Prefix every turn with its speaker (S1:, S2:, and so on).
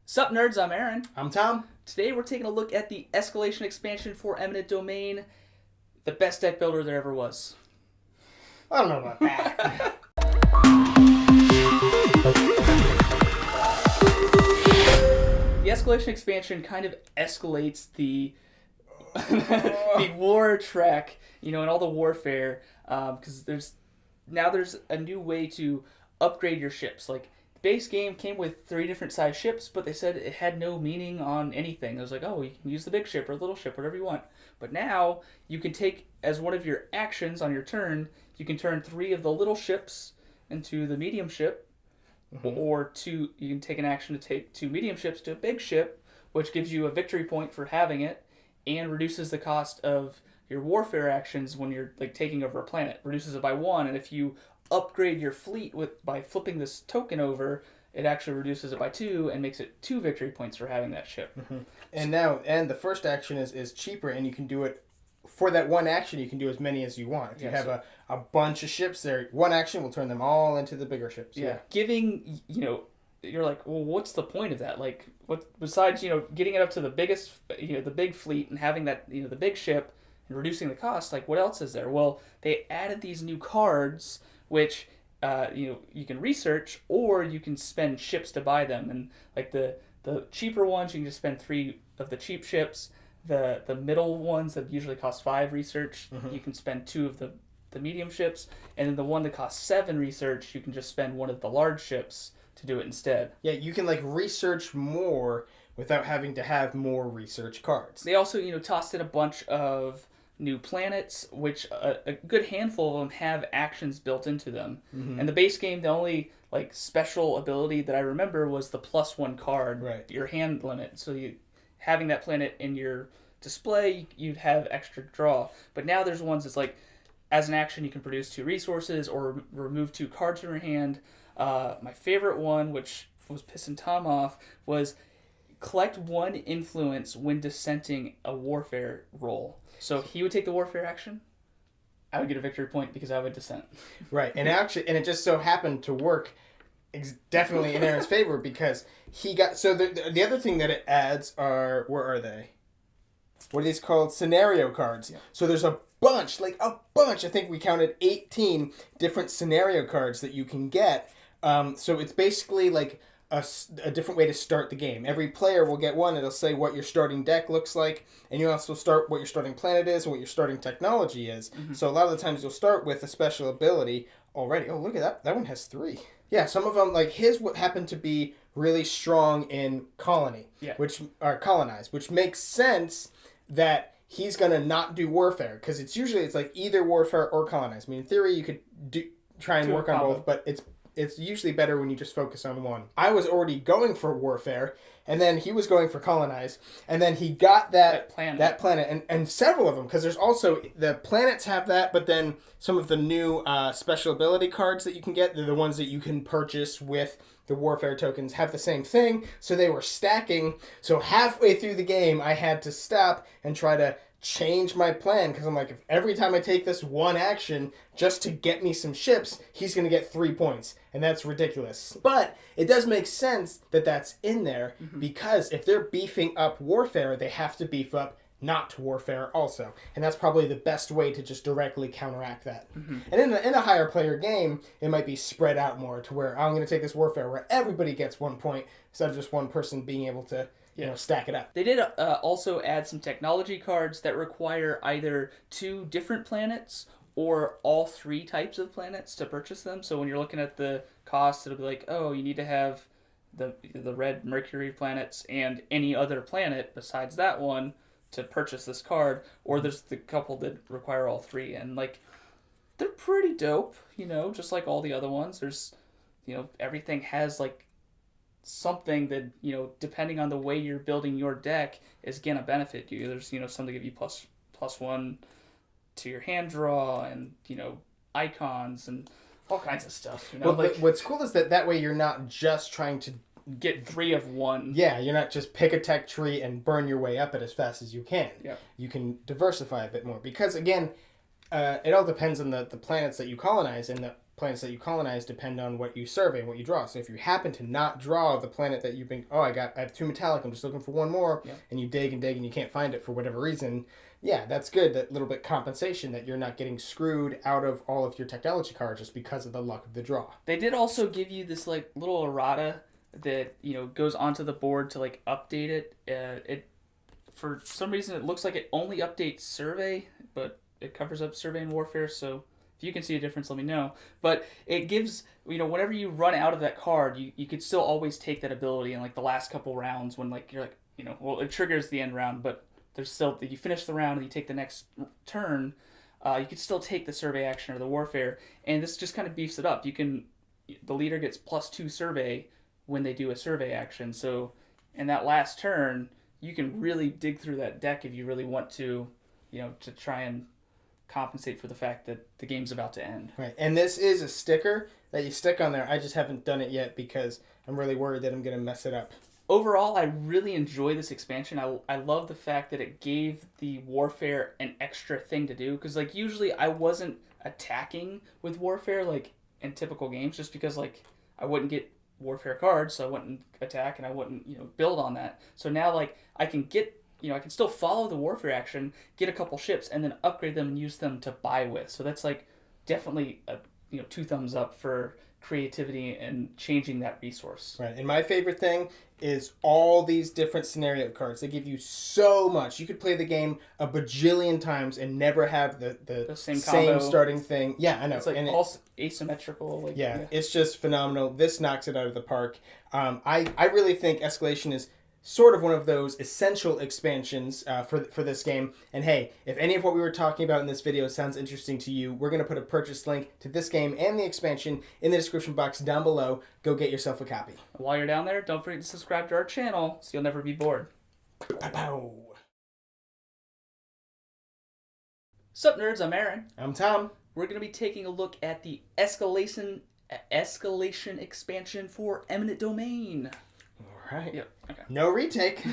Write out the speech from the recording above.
S1: Sup nerds, I'm Aaron.
S2: I'm Tom.
S1: Today we're taking a look at the Escalation expansion for Eminent Domain, the best deck builder there ever was.
S2: I don't know about that.
S1: The Escalation expansion kind of escalates the the war track, and all the warfare, because there's a new way to upgrade your ships. Like, the base game came with 3 different size ships, but they said it had no meaning on anything. It was like, oh, you can use the big ship or the little ship, whatever you want. But now you can take, as one of your actions on your turn, you can turn 3 of the little ships into the medium ship, or you can take an action to take 2 medium ships to a big ship, which gives you a victory point for having it, and reduces the cost of your warfare actions when you're taking over a planet. Reduces it by 1, and if you upgrade your fleet by flipping this token over, it actually reduces it by 2 and makes it 2 victory points for having that ship.
S2: And the first action is cheaper, and you can do it for that one action. You can do as many as you want. If you have a bunch of ships there, one action will turn them all into the bigger ships.
S1: Yeah. Giving, you're like, well, what's the point of that? Like, what besides, getting it up to the biggest, the big fleet and having that, the big ship and reducing the cost, what else is there? Well, they added these new cards, which, you can research, or you can spend ships to buy them. And, the cheaper ones, you can just spend 3 of the cheap ships. The middle ones that usually cost 5 research, you can spend 2 of the medium ships. And then the one that costs 7 research, you can just spend 1 of the large ships to do it instead.
S2: Yeah, you can research more without having to have more research cards.
S1: They also, tossed in a bunch of new planets, which a good handful of them have actions built into them. And the base game, the only special ability that I remember was the +1 card,
S2: right?
S1: Your hand limit. So having that planet in your display, you'd have extra draw. But now there's ones that's as an action, you can produce 2 resources or remove 2 cards from your hand. My favorite one, which was pissing Tom off, was collect 1 influence when dissenting a warfare roll. So he would take the warfare action. I would get a victory point because I would dissent.
S2: Right, and it just so happened to work definitely in Aaron's favor, because he got... So the other thing that it adds are... Where are they? What are these called? Scenario cards. Yeah. So there's a bunch. I think we counted 18 different scenario cards that you can get. So it's basically a different way to start the game. Every player will get one. It'll say what your starting deck looks like, and you also start what your starting planet is and what your starting technology is. So a lot of the times you'll start with a special ability already. Oh, look at that. That one has 3. Yeah, some of them, his happened to be really strong in colonize, which makes sense that he's going to not do warfare, because it's either warfare or colonize. I mean, in theory, you could try and work on both, but it's usually better when you just focus on one. I was already going for warfare, and then he was going for colonize, and then he got that planet, and several of them, because there's also, the planets have that, but then some of the new special ability cards that you can get, they're the ones that you can purchase with the warfare tokens, have the same thing, so they were stacking. So halfway through the game, I had to stop and try to change my plan, because I'm like, if every time I take this one action just to get me some ships, he's going to get 3 points, and that's ridiculous. But it does make sense that that's in there, because if they're beefing up warfare, they have to beef up not warfare also, and that's probably the best way to just directly counteract that. And in a higher player game, it might be spread out more, to where I'm going to take this warfare where everybody gets 1 point instead of just one person being able to stack it up.
S1: They did also add some technology cards that require either 2 different planets or all 3 types of planets to purchase them. So when you're looking at the cost, it'll be you need to have the red Mercury planets and any other planet besides that one to purchase this card. Or there's the couple that require all 3. And they're pretty dope, just like all the other ones. There's, everything has something that, depending on the way you're building your deck, is going to benefit you. There's, some that give you plus 1 to your hand draw, and, icons and all kinds of stuff.
S2: What's cool is that way you're not just trying to
S1: get 3 of 1.
S2: Yeah, you're not just pick a tech tree and burn your way up it as fast as you can.
S1: Yeah.
S2: You can diversify a bit more, because again, it all depends on the planets that you colonize, and planets that you colonize depend on what you survey and what you draw. So if you happen to not draw the planet that you've been, I have 2 metallic, I'm just looking for 1 more, and you dig and you can't find it for whatever reason, yeah, that's good. That little bit compensation that you're not getting screwed out of all of your technology cards just because of the luck of the draw.
S1: They did also give you this like little errata that goes onto the board to like update it. It for some reason it looks like it only updates survey, but it covers up survey and warfare. So if you can see a difference, let me know. But it gives, whenever you run out of that card, you could still always take that ability in like the last couple rounds when like you're like, well, it triggers the end round, but there's still, you finish the round and you take the next turn, you could still take the survey action or the warfare, and this just kind of beefs it up. The leader gets +2 survey when they do a survey action, so in that last turn, you can really dig through that deck if you really want to, to try and compensate for the fact that the game's about to end.
S2: Right, and this is a sticker that you stick on there. I just haven't done it yet because I'm really worried that I'm going to mess it up.
S1: Overall, I really enjoy this expansion. I love the fact that it gave the warfare an extra thing to do, because like usually I wasn't attacking with warfare like in typical games just because like I wouldn't get warfare cards, so I wouldn't attack and I wouldn't build on that. So now like I can get I can still follow the warfare action, get a couple ships, and then upgrade them and use them to buy with. So that's like definitely a 2 thumbs up for creativity and changing that resource.
S2: Right, and my favorite thing is all these different scenario cards. They give you so much. You could play the game a bajillion times and never have the same starting thing. Yeah, I know.
S1: It's like
S2: and
S1: all asymmetrical. Like,
S2: yeah, it's just phenomenal. This knocks it out of the park. I really think Escalation is sort of one of those essential expansions for this game. And hey, if any of what we were talking about in this video sounds interesting to you, we're going to put a purchase link to this game and the expansion in the description box down below. Go get yourself a copy.
S1: While you're down there, don't forget to subscribe to our channel so you'll never be bored.
S2: Pow.
S1: Sup nerds, I'm Aaron.
S2: I'm Tom.
S1: We're going to be taking a look at the Escalation expansion for Eminent Domain.
S2: All right.
S1: Yep. Okay.
S2: No retake.